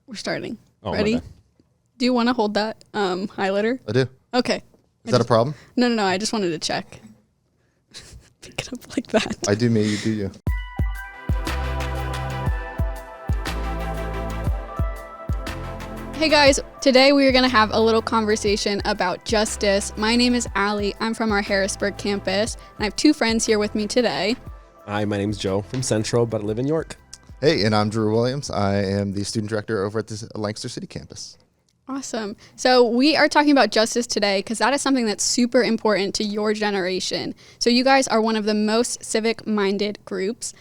We're starting. Oh, Ready? Do you want to hold that highlighter? I do. Okay. Is that a problem? No. I just wanted to check. Pick it up like that. I do me, you do you. Hey guys, today we are going to have a little conversation about justice. My name is Allie. I'm from our Harrisburg campus, and I have two friends here with me today. Hi, my name's Joe from Central, but I live in York. Hey, and I'm Drew Williams. I am the student director over at the Lancaster City campus. Awesome. So we are talking about justice today because that is something that's super important to your generation. So you guys are one of the most civic-minded groups.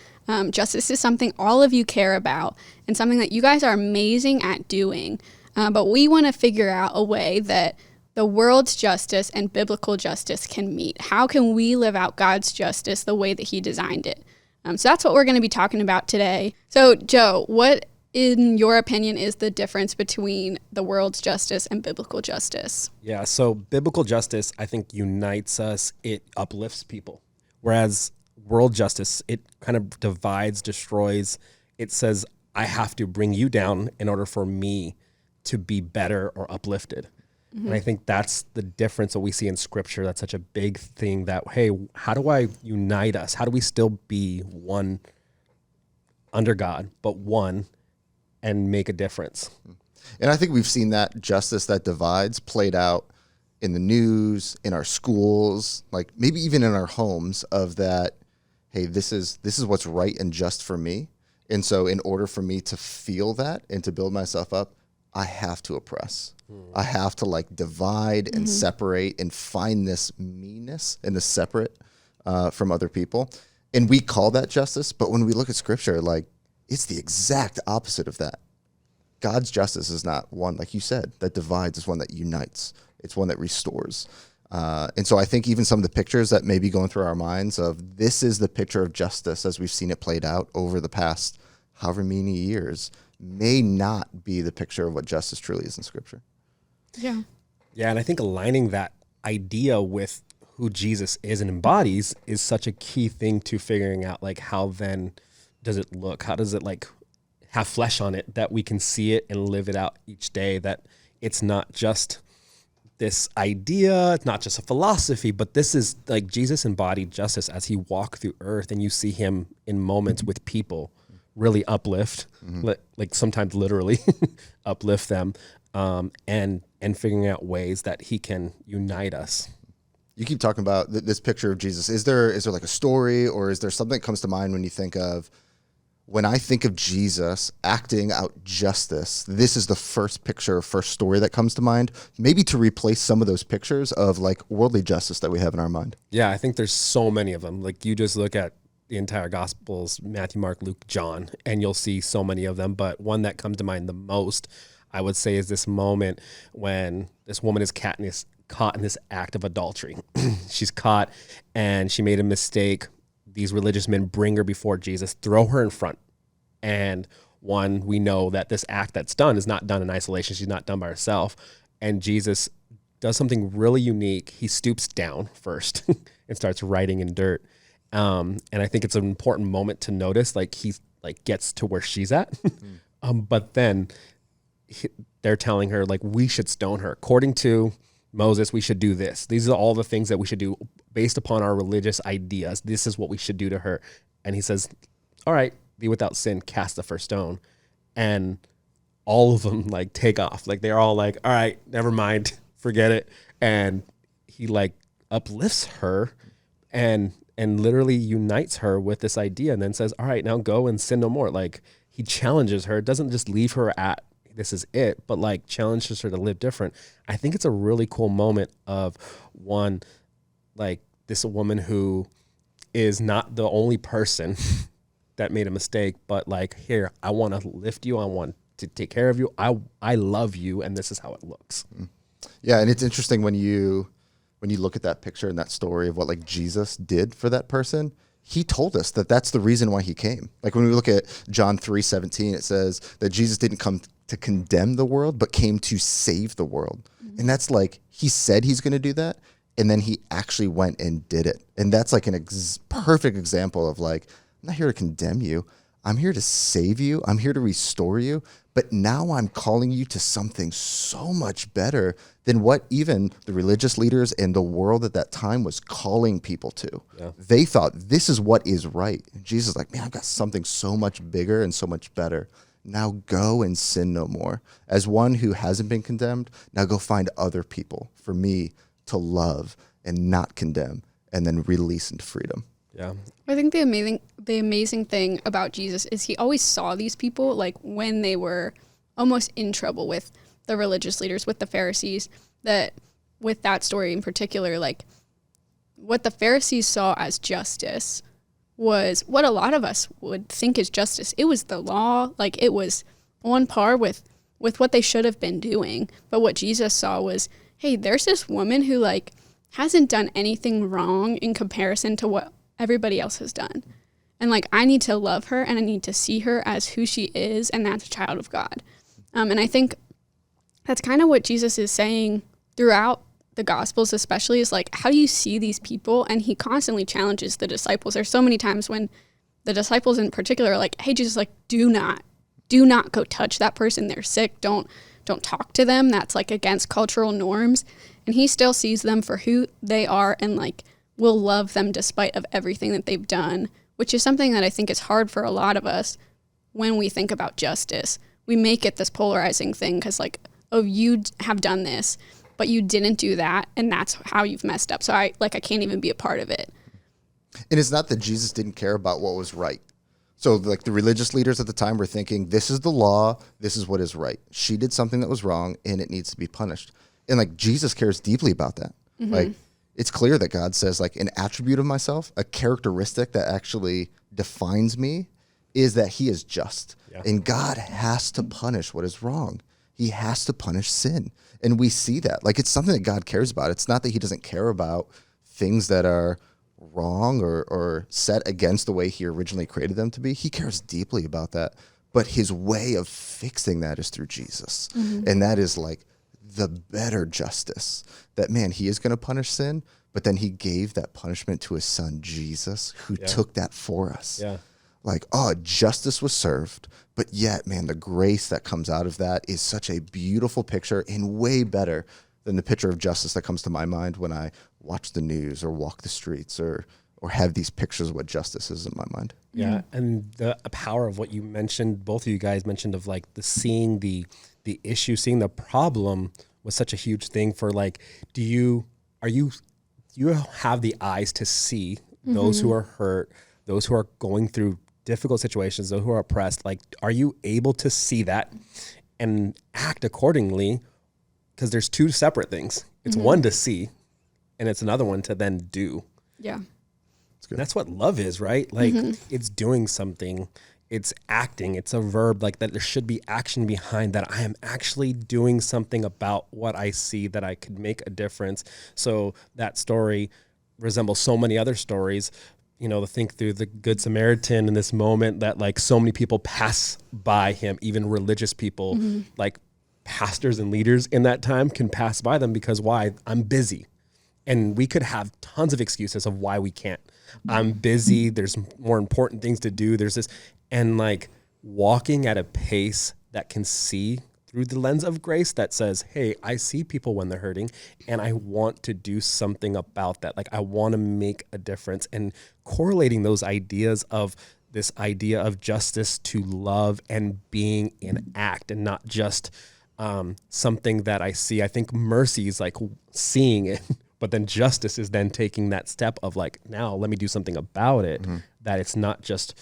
Justice is something all of you care about and something that you guys are amazing at doing. But we want to figure out a way that the world's justice and biblical justice can meet. How can we live out God's justice the way that he designed it? So that's what we're going to be talking about today. So Joe, what in your opinion is the difference between the world's justice and biblical justice? Yeah, so biblical justice, I think, unites us. It uplifts people. Whereas world justice, it kind of divides, destroys. It says, I have to bring you down in order for me to be better or uplifted. Mm-hmm. And I think that's the difference that we see in scripture. That's such a big thing that, hey, how do I unite us? How do we still be one under God, but one and make a difference? And I think we've seen that justice that divides played out in the news, in our schools, like maybe even in our homes of that, hey, this is what's right and just for me. And so in order for me to feel that and to build myself up, I have to oppress. I have to like divide and separate and find this meanness and this separate from other people. And we call that justice, but when we look at scripture, like it's the exact opposite of that. God's justice is not one, like you said, that divides. It's one that unites. It's one that restores. And so I think even some of the pictures that may be going through our minds of this is the picture of justice as we've seen it played out over the past however many years may not be the picture of what justice truly is in scripture. Yeah. Yeah, and I think aligning that idea with who Jesus is and embodies is such a key thing to figuring out, like, how then does it look? How does it, like, have flesh on it that we can see it and live it out each day, that it's not just this idea, it's not just a philosophy, but this is, like, Jesus embodied justice as he walked through earth, and you see him in moments with people really uplift, like sometimes literally uplift them, and figuring out ways that he can unite us. You keep talking about this picture of Jesus. Is there like a story, or is there something that comes to mind when you think of, when I think of Jesus acting out justice, this is the first picture, first story that comes to mind, maybe to replace some of those pictures of like worldly justice that we have in our mind? Yeah, I think there's so many of them. Like, you just look at the entire Gospels, Matthew, Mark, Luke, John, and you'll see so many of them. But one that comes to mind the most, I would say, is this moment when this woman is caught in this act of adultery. She's caught and she made a mistake. These religious men bring her before Jesus, throw her in front. And we know that this act that's done is not done in isolation. She's not done by herself. And Jesus does something really unique. He stoops down first and starts writing in dirt. And I think it's an important moment to notice, like, he like gets to where she's at. But then they're telling her, like, we should stone her. According to Moses, we should do this. These are all the things that we should do based upon our religious ideas. This is what we should do to her. And he says, all right, be without sin, cast the first stone. And all of them like take off. Like, they're all like, all right, never mind, forget it. And he like uplifts her and literally unites her with this idea, and then says, all right, now go and sin no more. Like, he challenges her. It doesn't just leave her at, this is it, but like challenges her to live different. I think it's a really cool moment of one, like this woman who is not the only person that made a mistake, but like, here, I want to lift you. I want to take care of you. I love you. And this is how it looks. Yeah. And it's interesting when you look at that picture and that story of what like Jesus did for that person. He told us that that's the reason why he came. Like, when we look at John 3:17, it says that Jesus didn't come to condemn the world, but came to save the world. And that's like, he said he's going to do that, and then he actually went and did it. And that's like an perfect example of like, I'm not here to condemn you. I'm here to save you. I'm here to restore you. But now I'm calling you to something so much better than what even the religious leaders and the world at that time was calling people to. Yeah. They thought this is what is right. And Jesus is like, man, I've got something so much bigger and so much better. Now go and sin no more. As one who hasn't been condemned, now go find other people for me to love and not condemn and then release into freedom. Yeah. I think the amazing thing about Jesus is he always saw these people like when they were almost in trouble with the religious leaders, with the Pharisees, that with that story in particular, like what the Pharisees saw as justice was what a lot of us would think is justice. It was the law, like it was on par with what they should have been doing. But what Jesus saw was, hey, there's this woman who like hasn't done anything wrong in comparison to what everybody else has done. And like, I need to love her and I need to see her as who she is. And that's a child of God. And I think that's kind of what Jesus is saying throughout the Gospels, especially, is like, how do you see these people? And he constantly challenges the disciples. There's so many times when the disciples in particular are like, hey, Jesus, like, do not go touch that person. They're sick. Don't talk to them. That's like against cultural norms. And he still sees them for who they are and like will love them despite of everything that they've done, which is something that I think is hard for a lot of us when we think about justice. We make it this polarizing thing because like, oh, you have done this, but you didn't do that, and that's how you've messed up. So I can't even be a part of it. And it's not that Jesus didn't care about what was right. So like the religious leaders at the time were thinking, this is the law, this is what is right. She did something that was wrong, and it needs to be punished. And like Jesus cares deeply about that. Mm-hmm. Like it's clear that God says like an attribute of myself, a characteristic that actually defines me is that he is just. Yeah. And God has to punish what is wrong. He has to punish sin. And we see that. Like it's something that God cares about. It's not that he doesn't care about things that are wrong or set against the way he originally created them to be. He cares deeply about that. But his way of fixing that is through Jesus. Mm-hmm. And that is like the better justice. That, man, he is going to punish sin, but then he gave that punishment to his son, Jesus, who took that for us. Yeah. Like, oh, justice was served, but yet, man, the grace that comes out of that is such a beautiful picture and way better than the picture of justice that comes to my mind when I watch the news or walk the streets or have these pictures of what justice is in my mind. Yeah, and the power of what you mentioned, both of you guys mentioned of like seeing the issue, seeing the problem was such a huge thing for like, do you have the eyes to see those who are hurt, those who are going through difficult situations, those who are oppressed? Like, are you able to see that and act accordingly? Because there's two separate things. It's one to see, and it's another one to then do. Yeah. And that's what love is, right? Like it's doing something, it's acting, it's a verb, like that there should be action behind that. I am actually doing something about what I see that I could make a difference. So that story resembles so many other stories, you know, to think through the Good Samaritan in this moment that like so many people pass by him, even religious people, like pastors and leaders in that time can pass by them because why? I'm busy. And we could have tons of excuses of why we can't. I'm busy. There's more important things to do. There's this, and like walking at a pace that can see through the lens of grace that says, hey, I see people when they're hurting and I want to do something about that. Like I want to make a difference, and correlating those ideas of this idea of justice to love and being in act and not just something that I see. I think mercy is like seeing it. But then justice is then taking that step of like, now let me do something about it, that it's not just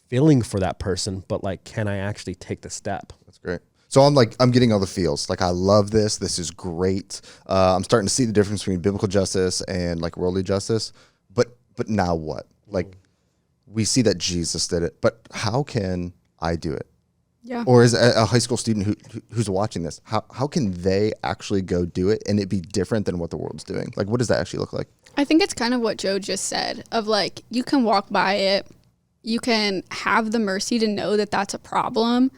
feeling for that person, but like, can I actually take the step? That's great. So I'm getting all the feels. Like, I love this. This is great. I'm starting to see the difference between biblical justice and like worldly justice. But now what? Like, we see that Jesus did it, but how can I do it? Yeah. Or as a high school student who's watching this, how can they actually go do it and it be different than what the world's doing? Like, what does that actually look like? I think it's kind of what Joe just said of like, you can walk by it, you can have the mercy to know that that's a problem,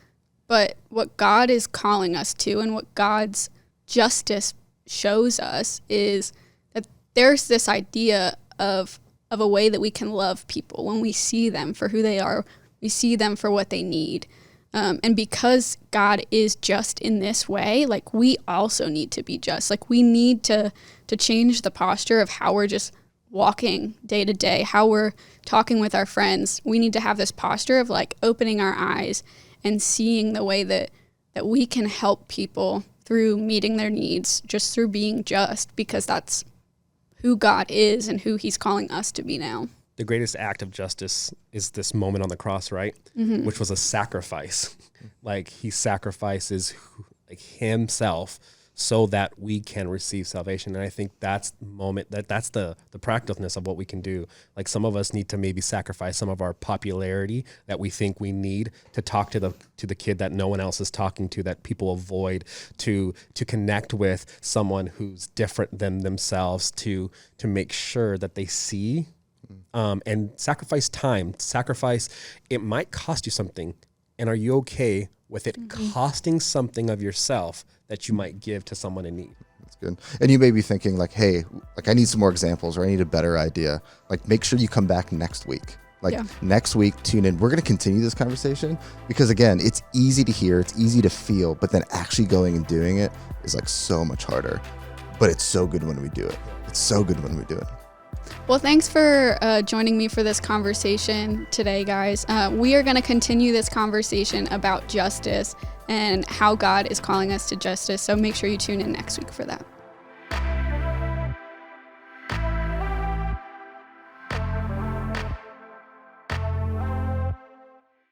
but what God is calling us to and what God's justice shows us is that there's this idea of a way that we can love people when we see them for who they are, we see them for what they need. And because God is just in this way, like we also need to be just. Like we need to change the posture of how we're just walking day to day, how we're talking with our friends. We need to have this posture of like opening our eyes and seeing the way that we can help people through meeting their needs, just through being just, because that's who God is and who he's calling us to be now. The greatest act of justice is this moment on the cross, right? Mm-hmm. Which was a sacrifice. Like he sacrifices like himself so that we can receive salvation. And I think that's the moment, that's the practicalness of what we can do. Like some of us need to maybe sacrifice some of our popularity that we think we need to talk to the kid that no one else is talking to, that people avoid, to connect with someone who's different than themselves, to make sure that they see, and sacrifice time. It might cost you something. And are you okay with it costing something of yourself that you might give to someone in need? That's good. And you may be thinking like, hey, like I need some more examples, or I need a better idea. Like make sure you come back next week. Next week, tune in. We're going to continue this conversation because again, it's easy to hear, it's easy to feel, but then actually going and doing it is like so much harder. But it's so good when we do it. It's so good when we do it. Well, thanks for joining me for this conversation today, guys. We are going to continue this conversation about justice and how God is calling us to justice. So make sure you tune in next week for that.